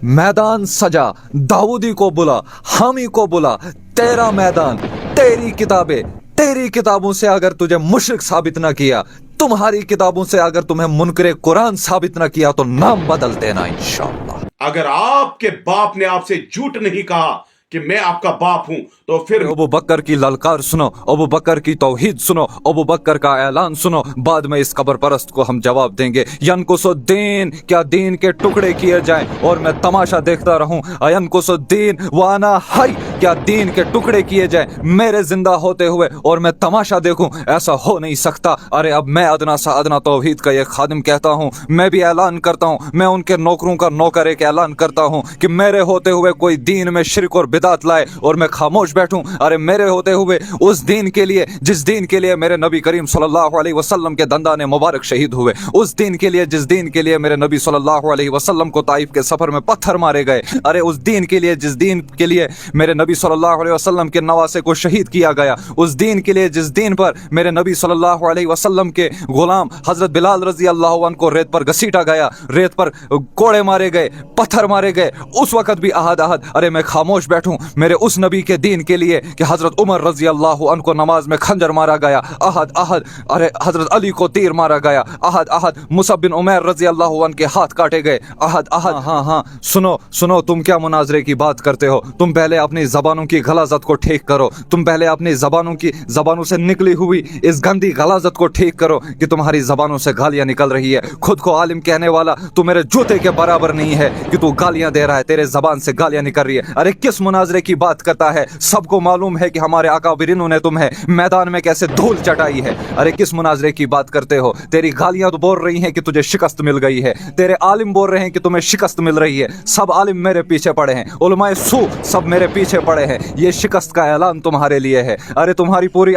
मैदान सजा, दाऊदी को बुला, हामी को बुला, तेरा मैदान, तेरी किताबें, तेरी किताबों से अगर तुझे मुशरिक साबित न किया, तुम्हारी किताबों से अगर तुम्हें मुनकरे कुरान साबित न किया, तो नाम बदल देना इंशाअल्लाह। अगर आपके बाप ने आपसे झूठ नहीं कहा कि मैं आपका बाप हूं, तो फिर अबू बकर की ललकार सुनो, अबू बकर की तौहीद सुनो, अबू बकर का ऐलान सुनो, बाद में इस कब्र परस्त को हम जवाब देंगे। यनकुसुद्दीन, क्या दीन के टुकड़े किए जाएं और मैं तमाशा देखता रहूं? यनकुसुद्दीन वाना हाय, क्या दीन के टुकड़े किए जाएं मेरे जिंदा होते हुए और मैं तमाशा देखूं? ऐसा हो नहीं सकता। अरे अब मैं अदना सा अदना तौहीद का एक खादिम कहता हूं, मैं भी ऐलान करता हूं, मैं उनके नौकरों का नौकर एक ऐलान करता हूं कि मेरे होते हुए कोई दीन में शिरक और बिदात लाए और मैं खामोश बैठूं। अरे मेरे होते हुए उस दीन के लिए, जिस दीन के लिए मेरे नबी करीम सल्लल्लाहु अलैहि वसल्लम के दंदाने मुबारक शहीद हुए, उस दीन के लिए, जिस दीन के लिए मेरे नबी सल्लल्लाहु अलैहि वसल्लम को ताइफ के सफर में पत्थर मारे गए, अरे उस दीन के लिए, जिस दीन के लिए मेरे नबी सल्लल्लाहु अलैहि वसल्लम के नवासे को शहीद किया गया, उस दीन के लिए, जिस दीन पर मेरे नबी सल्लल्लाहु अलैहि वसल्लम के गुलाम हजरत बिलाल रजी अल्लाह अन्हु को रेत पर घसीटा गया, रेत पर कोड़े मारे गए, पत्थर मारे गए, उस वक्त भी अहद अहद, अरे मैं खामोश बैठूं मेरे उस नबी के दीन के लिए कि हजरत उमर रजी अल्लाह अन्हु को नमाज में खंजर मारा गया, अहद अहद, अरे हजरत अली को तीर मारा गया, अहद अहद, मुसअब बिन उमैर रजी अल्लाह अन्हु के हाथ काटे गए, अहद अहद। हाँ हाँ सुनो सुनो, तुम क्या मुनाजरे की बात करते हो? तुम पहले अपनी जबानों की गलाजत को ठीक करो, तुम पहले अपनी जबानों से निकली हुई इस गंदी गलाजत को ठीक करो कि तुम्हारी जबानों से गालियां निकल रही है। खुद को आलिम कहने वाला तू मेरे जूते के बराबर नहीं है कि तू गालियां दे रहा है, तेरे जबान से गालियां निकल रही है। अरे किस मुनाजरे की बात करता है? सबको मालूम है कि हमारे अकाबिरिनों ने तुम्हें मैदान में कैसे धूल चटाई है। अरे किस मुनाजरे की बात करते हो? तेरी गालियां तो बोल रही हैं कि तुझे शिकस्त मिल गई है, तेरे आलिम बोल रहे हैं कि तुम्हें शिकस्त मिल रही है, सब आलिम मेरे पीछे पड़े हैं, उलमाए सू सब मेरे पीछे पड़े हैं, ये शिकस्त का ऐलान तुम्हारे लिए है। अरे तुम्हारी पूरी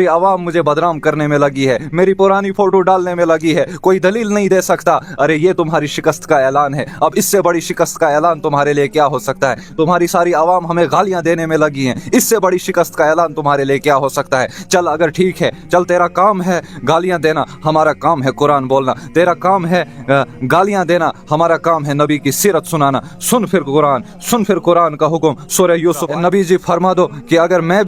आवाम मुझे बदनाम करने में लगी है, मेरी पुरानी फोटो डालने में लगी है, कोई दलील नहीं दे सकता। अरे ये तुम्हारी शिकस्त का ऐलान है। अब इससे बड़ी शिकस्त का ऐलान तुम्हारे लिए क्या हो सकता है? तुम्हारी सारी आवाम हमें गालियां देने में लगी है, इससे बड़ी शिकस्त का ऐलान तुम्हारे लिए क्या हो सकता है? चल अगर ठीक है, चल तेरा काम है गालियां देना, हमारा काम है कुरान बोलना, तेरा काम है गालियां देना, हमारा काम है नबी की सीरत सुनाना। सुन फिर कुरान का हुक्म, सूरह यूसुफ। नबी जी फरमा दो कि अगर मैं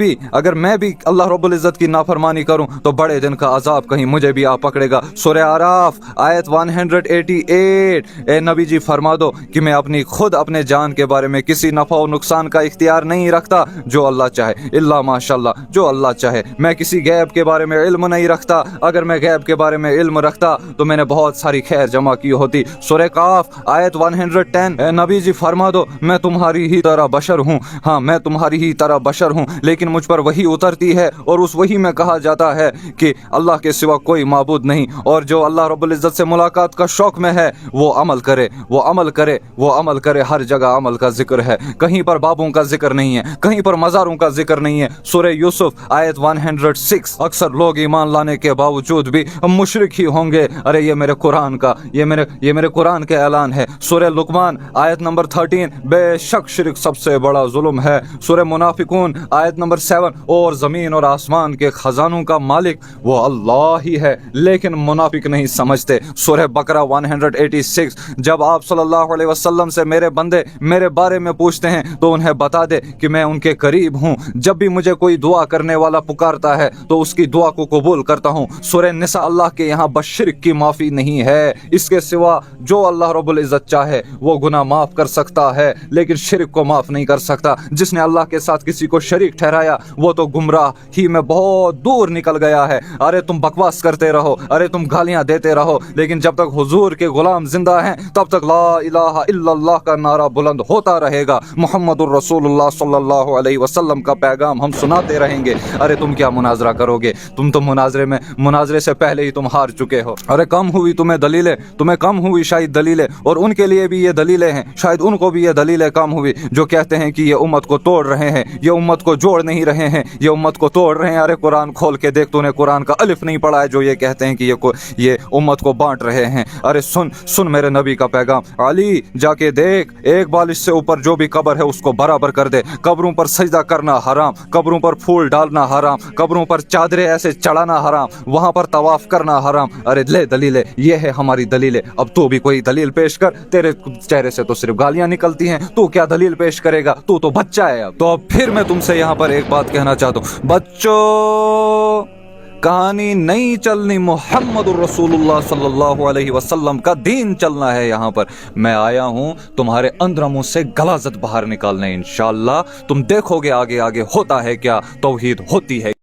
भी अल्लाह रब्बुल इज्जत की नाफरमानी करूं तो बड़े दिन का अजाब कहीं मुझे भी आ पकड़ेगा। सूरह आराफ आयत 188। ए नबी जी फरमा दो कि मैं अपने जान के बारे में किसी नफा और नुकसान का इख्तियार नहीं रखता, जो अल्लाह चाहे, इल्ला माशाल्लाह, जो अल्लाह चाहे। मैं किसी गैब के बारे में इल्म नहीं रखता, अगर मैं गैब के बारे में इल्म रखता तो मैंने बहुत सारी खैर जमा की होती। सूरह काफ आयत 110। ए नबी जी फरमा दो मैं तुम्हारी ही तरह बशर हूँ, हाँ मैं तुम्हारी ही तरह बशर हूँ, लेकिन मुझ पर वही उतरती है और उस वही में कहा जाता है कि अल्लाह के सिवा कोई माबूद नहीं, और जो अल्लाह रब्बुल इज्जत से मुलाकात का शौक में है वो अमल करे। हर जगह अमल का जिक्र है, कहीं पर बाबों का जिक्र नहीं है, कहीं पर मज़ारों का जिक्र नहीं है। सूरह यूसुफ आयत 106। अक्सर लोग ईमान लाने के बावजूद भी मुशरिक ही होंगे। अरे ये मेरे कुरान के ऐलान है। सूरह लुकमान आयत नंबर 13। बेशक शिरक सबसे बड़ा जुल्म है। सूरह मुनाफिकून आयत नंबर 7। और जमीन और आसमान के खजानों का मालिक वो अल्लाह ही है, लेकिन मुनाफिक नहीं समझते। सूरह बकरा 186। जब आप सल्लल्लाहु अलैहि वसल्लम से मेरे बंदे मेरे बारे में पूछते हैं तो उन्हें बता दे कि मैं उनके करीब हूँ। जब भी मुझे कोई दुआ करने वाला पुकारता है तो उसकी दुआ को कबूल करता हूँ। सूरह निसा। अल्लाह के यहाँ बस शिरक की माफी नहीं है, इसके सिवा जो अल्लाह रब्बुल इज्जत चाहे वो गुनाह माफ कर सकता है, लेकिन शिरक को माफ नहीं कर सकता। जिसने अल्लाह के साथ किसी को शरीक ठहराया वो तो गुमराह ही में बहुत दूर निकल गया है। अरे तुम बकवास करते रहो, अरे तुम गालियां देते रहो, लेकिन जब तक हुजूर के गुलाम जिंदा हैं तब तक ला इलाहा इल्लल्लाह का नारा बुलंद होता रहेगा। मुहम्मदुर रसूलुल्लाह सल्लल्लाहु अलैहि वसल्लम का पैगाम हम सुनाते रहेंगे। अरे तुम क्या मुनाजरा करोगे? तुम तो मुनाजरे से पहले ही तुम हार चुके हो। अरे कम हुई तुम्हें कम हुई शायद दलीलें, और उनके लिए भी ये दलीलें हैं, शायद उनको भी ये दलीलें कम हुई जो कहते हैं कि ये उम्मत को तोड़ रहे हैं, ये उम्मत को जोड़ नहीं रहे हैं, ये उम्मत को तोड़ रहे हैं। अरे कुरान खोल के देख, तूने कुरान का अलिफ नहीं पढ़ा है जो ये कहते हैं कि ये उम्मत को बांट रहे हैं। अरे सुन सुन मेरे नबी का पैगाम, अली जाके देख, एक बालिश से ऊपर जो भी कब्र है उसको बराबर कर दे। कब्रों पर सजदा करना हराम, कब्रों पर फूल डालना हराम, कब्रों पर चादरें ऐसे चढ़ाना हराम, वहां पर तवाफ करना हराम। अरे ले दलीलें, ये है हमारी दलीलें। अब तू भी कोई दलील पेश कर, तेरे चेहरे से तो सिर्फ गालियां निकलती हैं, तू क्या दलील पेश करेगा? तू तो बच्चा है। अब तो अब फिर मैं तुमसे यहाँ पर एक बात कहना चाहता हूँ, बच्चों कहानी नहीं चलनी, मुहम्मदुर रसूलुल्लाह सल्लल्लाहु अलैहि वसल्लम का दीन चलना है। यहाँ पर मैं आया हूँ तुम्हारे अंदरमों से गलाजत बाहर निकालने। इंशाअल्लाह तुम देखोगे आगे आगे होता है क्या, तौहीद होती है।